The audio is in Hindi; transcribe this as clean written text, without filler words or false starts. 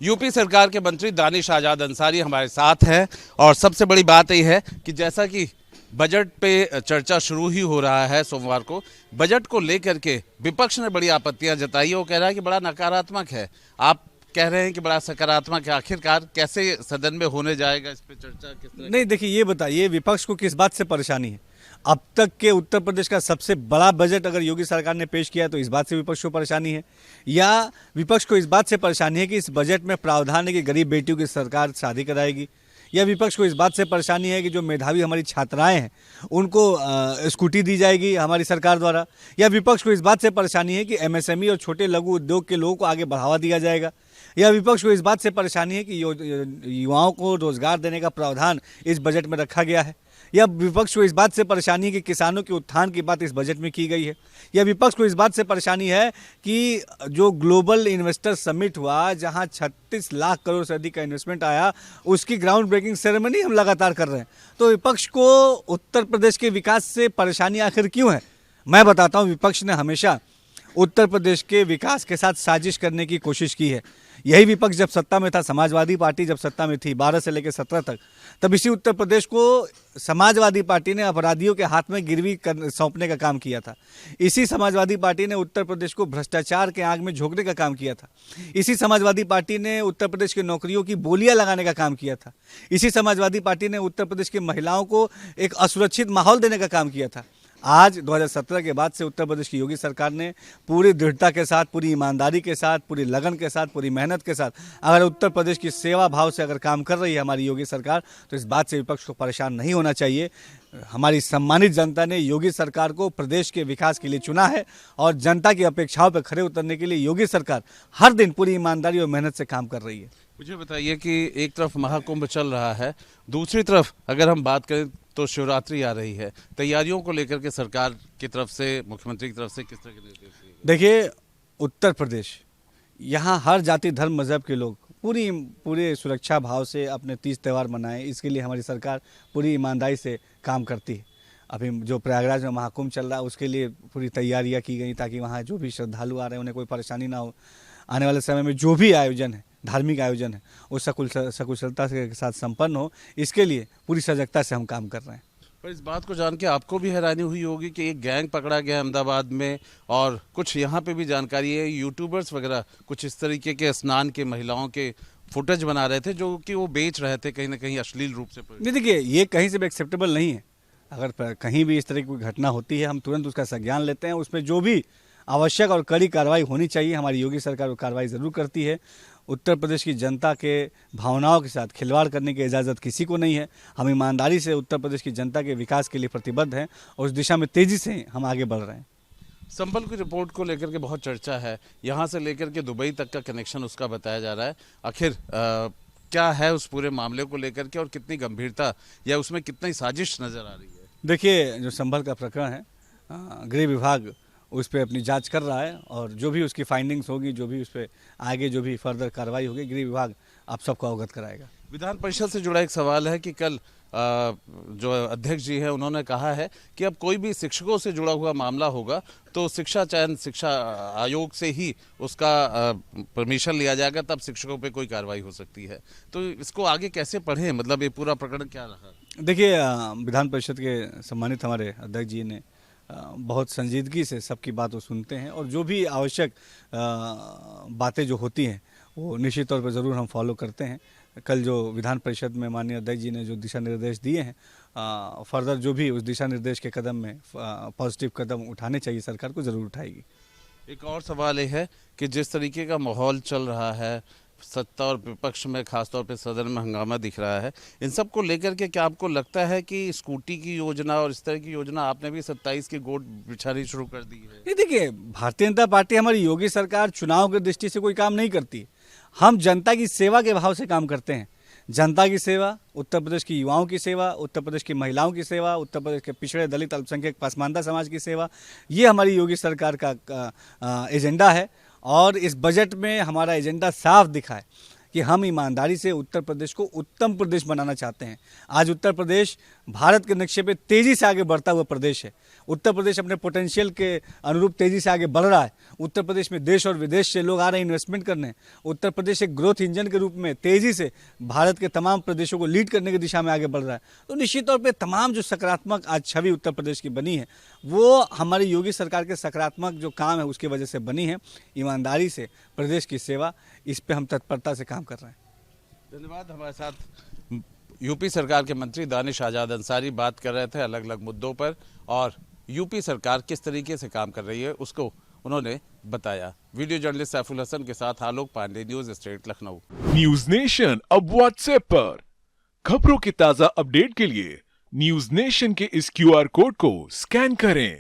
यूपी सरकार के मंत्री दानिश आज़ाद अंसारी हमारे साथ हैं और सबसे बड़ी बात यह है कि जैसा कि बजट पे चर्चा शुरू ही हो रहा है सोमवार को, बजट को लेकर के विपक्ष ने बड़ी आपत्तियां जताई। वो कह रहा है कि बड़ा नकारात्मक है, आप कह रहे हैं कि बड़ा सकारात्मक है। आखिरकार कैसे सदन में होने जाएगा इस पे चर्चा, किस तरह? नहीं, देखिए, ये बताइए विपक्ष को किस बात से परेशानी है? अब तक के उत्तर प्रदेश का सबसे बड़ा बजट अगर योगी सरकार ने पेश किया है तो इस बात से विपक्ष को परेशानी है, या विपक्ष को इस बात से परेशानी है कि इस बजट में प्रावधान है कि गरीब बेटियों की सरकार शादी कराएगी, या विपक्ष को इस बात से परेशानी है कि जो मेधावी हमारी छात्राएं हैं उनको स्कूटी दी जाएगी हमारी सरकार द्वारा, या विपक्ष को इस बात से परेशानी है कि एमएसएमई और छोटे लघु उद्योग के लोगों को आगे बढ़ावा दिया जाएगा, या विपक्ष को इस बात से परेशानी है कि युवाओं को रोजगार देने का प्रावधान इस बजट में रखा गया है, या विपक्ष को इस बात से परेशानी है कि किसानों के उत्थान की बात इस बजट में की गई है, या विपक्ष को इस बात से परेशानी है कि जो ग्लोबल इन्वेस्टर समिट हुआ जहां 36 लाख करोड़ से अधिक का इन्वेस्टमेंट आया, उसकी ग्राउंड ब्रेकिंग सेरेमनी हम लगातार कर रहे हैं। तो विपक्ष को उत्तर प्रदेश के विकास से परेशानी आखिर क्यों है? मैं बताता हूँ, विपक्ष ने हमेशा उत्तर प्रदेश के विकास के साथ साजिश करने की कोशिश की है। यही विपक्ष जब सत्ता में था, समाजवादी पार्टी जब सत्ता में थी 12 से लेकर 17 तक, तब इसी उत्तर प्रदेश को समाजवादी पार्टी ने अपराधियों के हाथ में गिरवी सौंपने का काम किया था। इसी समाजवादी पार्टी ने उत्तर प्रदेश को भ्रष्टाचार के आग में झोंकने का काम किया था। इसी समाजवादी पार्टी ने उत्तर प्रदेश की नौकरियों की बोलियां लगाने का काम किया था। इसी समाजवादी पार्टी ने उत्तर प्रदेश की महिलाओं को एक असुरक्षित माहौल देने का काम किया था। आज 2017 के बाद से उत्तर प्रदेश की योगी सरकार ने पूरी दृढ़ता के साथ, पूरी ईमानदारी के साथ, पूरी लगन के साथ, पूरी मेहनत के साथ अगर उत्तर प्रदेश की सेवा भाव से अगर काम कर रही है हमारी योगी सरकार, तो इस बात से विपक्ष को परेशान नहीं होना चाहिए। हमारी सम्मानित जनता ने योगी सरकार को प्रदेश के विकास के लिए चुना है और जनता की अपेक्षाओं पर खरे उतरने के लिए योगी सरकार हर दिन पूरी ईमानदारी और मेहनत से काम कर रही है। मुझे बताइए कि एक तरफ महाकुंभ चल रहा है, दूसरी तरफ अगर हम बात करें तो शिवरात्रि आ रही है, तैयारियों को लेकर के सरकार की तरफ से, मुख्यमंत्री की तरफ से किस तरह के निर्देश दिए? देखिए, उत्तर प्रदेश, यहाँ हर जाति धर्म मजहब के लोग पूरे सुरक्षा भाव से अपने तीज त्यौहार मनाएं, इसके लिए हमारी सरकार पूरी ईमानदारी से काम करती है। अभी जो प्रयागराज में महाकुंभ चल रहा है उसके लिए पूरी तैयारियां की गई ताकि वहाँ जो भी श्रद्धालु आ रहे हैं उन्हें कोई परेशानी ना हो। आने वाले समय में जो भी आयोजन है, धार्मिक आयोजन है, वो सकुशलता के साथ संपन्न हो, इसके लिए पूरी सजगता से हम काम कर रहे हैं। पर इस बात को जान के आपको भी हैरानी हुई होगी कि एक गैंग पकड़ा गया अहमदाबाद में, और कुछ यहाँ पे भी जानकारी है यूट्यूबर्स वगैरह कुछ इस तरीके के स्नान के महिलाओं के फुटेज बना रहे थे जो कि वो बेच रहे थे कहीं ना कहीं अश्लील रूप से। नहीं, देखिए, ये कहीं से भी एक्सेप्टेबल नहीं है। अगर कहीं भी इस तरह की कोई घटना होती है हम तुरंत उसका संज्ञान लेते हैं, उसमें जो भी आवश्यक और कड़ी कार्रवाई होनी चाहिए हमारी योगी सरकार वो कार्रवाई ज़रूर करती है। उत्तर प्रदेश की जनता के भावनाओं के साथ खिलवाड़ करने की इजाज़त किसी को नहीं है। हम ईमानदारी से उत्तर प्रदेश की जनता के विकास के लिए प्रतिबद्ध हैं और उस दिशा में तेज़ी से हम आगे बढ़ रहे हैं। संभल की रिपोर्ट को लेकर के बहुत चर्चा है, यहाँ से लेकर के दुबई तक का कनेक्शन उसका बताया जा रहा है। आखिर क्या है उस पूरे मामले को लेकर के और कितनी गंभीरता या उसमें कितनी साजिश नज़र आ रही है? देखिए, जो संभल का प्रकरण है, गृह विभाग उस पर अपनी जांच कर रहा है और जो भी उसकी फाइंडिंग्स होगी, जो भी उस पर आगे जो भी फर्दर कार्रवाई होगी, गृह विभाग आप सबको अवगत कराएगा। विधान परिषद से जुड़ा एक सवाल है कि कल जो अध्यक्ष जी हैं उन्होंने कहा है कि अब कोई भी शिक्षकों से जुड़ा हुआ मामला होगा तो शिक्षा आयोग से ही उसका परमिशन लिया जाएगा, तब शिक्षकों पे कोई कार्रवाई हो सकती है। तो इसको आगे कैसे पढ़ें, मतलब ये पूरा प्रकरण क्या रहा? देखिए, विधान परिषद के सम्मानित हमारे अध्यक्ष जी ने बहुत संजीदगी से सबकी बात वो सुनते हैं और जो भी आवश्यक बातें जो होती हैं वो निश्चित तौर पर ज़रूर हम फॉलो करते हैं। कल जो विधान परिषद में माननीय अध्यक्ष जी ने जो दिशा निर्देश दिए हैं, फर्दर जो भी उस दिशा निर्देश के कदम में पॉजिटिव कदम उठाने चाहिए सरकार को ज़रूर उठाएगी। एक और सवाल ये है कि जिस तरीके का माहौल चल रहा है, सत्ता और विपक्ष में खासतौर पे सदन में हंगामा दिख रहा है, इन सब को लेकर के क्या आपको लगता है कि स्कूटी की योजना और इस तरह की योजना आपने भी 27 की गोद बिछानी शुरू कर दी है? नहीं, देखिए, भारतीय जनता पार्टी, हमारी योगी सरकार चुनाव की दृष्टि से कोई काम नहीं करती। हम जनता की सेवा के भाव से काम करते हैं। जनता की सेवा, उत्तर प्रदेश की युवाओं की सेवा, उत्तर प्रदेश की महिलाओं की सेवा, उत्तर प्रदेश के पिछड़े दलित अल्पसंख्यक पसमानदा समाज की सेवा, ये हमारी योगी सरकार का एजेंडा है। और इस बजट में हमारा एजेंडा साफ दिखा है कि हम ईमानदारी से उत्तर प्रदेश को उत्तम प्रदेश बनाना चाहते हैं। आज उत्तर प्रदेश भारत के नक्शे पे तेजी से आगे बढ़ता हुआ प्रदेश है। उत्तर प्रदेश अपने पोटेंशियल के अनुरूप तेजी से आगे बढ़ रहा है। उत्तर प्रदेश में देश और विदेश से लोग आ रहे हैं इन्वेस्टमेंट करने। उत्तर प्रदेश एक ग्रोथ इंजन के रूप में तेजी से भारत के तमाम प्रदेशों को लीड करने की दिशा में आगे बढ़ रहा है। तो निश्चित तौर पे तमाम जो सकारात्मक आज छवि उत्तर प्रदेश की बनी है वो हमारी योगी सरकार के सकारात्मक जो काम है उसकी वजह से बनी है। ईमानदारी से प्रदेश की सेवा, इस पे हम तत्परता से काम कर रहे हैं। धन्यवाद। हमारे साथ यूपी सरकार के मंत्री दानिश आजाद अंसारी बात कर रहे थे अलग अलग मुद्दों पर, और यूपी सरकार किस तरीके से काम कर रही है उसको उन्होंने बताया। वीडियो जर्नलिस्ट सैफुल हसन के साथ Alok Pandey, news state Lucknow. News nation अब व्हाट्सएप पर खबरों के ताजा अपडेट के लिए न्यूज नेशन के इस QR कोड को स्कैन करें।